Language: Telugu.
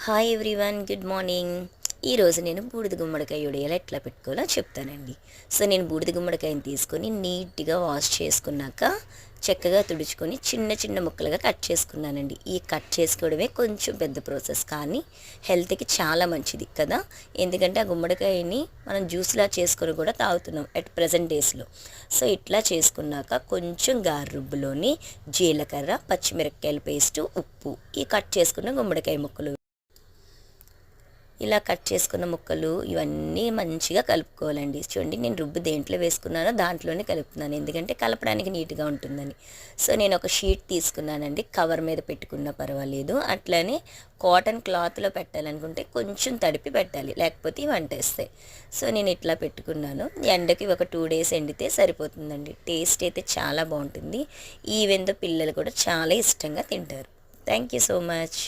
Hi everyone, good morning. ఈరోజు నేను బూడిద గుమ్మడికాయ ఉడియాలు ఎట్లా పెట్టుకోవాలో చెప్తానండి. సో నేను బూడిద గుమ్మడికాయని తీసుకొని నీట్గా వాష్ చేసుకున్నాక చక్కగా తుడుచుకొని చిన్న చిన్న ముక్కలుగా కట్ చేసుకున్నానండి. ఈ కట్ చేసుకోవడమే కొంచెం పెద్ద ప్రాసెస్, కానీ హెల్త్కి చాలా మంచిది కదా. ఎందుకంటే ఆ గుమ్మడికాయని మనం జ్యూస్లా చేసుకొని కూడా తాగుతున్నాం అట్ ప్రజెంట్ డేస్లో. సో ఇట్లా చేసుకున్నాక కొంచెం గారెరుబ్బులోని జీలకర్ర, పచ్చిమిరపకాయల పేస్టు, ఉప్పు, ఈ కట్ చేసుకున్న గుమ్మడికాయ ముక్కలు, ఇలా కట్ చేసుకున్న ముక్కలు ఇవన్నీ మంచిగా కలుపుకోవాలండి. చూడండి, నేను రుబ్బు దేంట్లో వేసుకున్నానో దాంట్లోనే కలుపుతున్నాను, ఎందుకంటే కలపడానికి నీట్గా ఉంటుందని. సో నేను ఒక షీట్ తీసుకున్నానండి, కవర్ మీద పెట్టుకున్నా పర్వాలేదు. అట్లనే కాటన్ క్లాత్లో పెట్టాలనుకుంటే కొంచెం తడిపి పెట్టాలి, లేకపోతే వంటేస్తాయి. సో నేను ఇట్లా పెట్టుకున్నాను. ఎండకి ఒక 2 days ఎండితే సరిపోతుందండి. టేస్ట్ అయితే చాలా బాగుంటుంది. ఈవెన్ దో పిల్లలు కూడా చాలా ఇష్టంగా తింటారు. Thank you so much.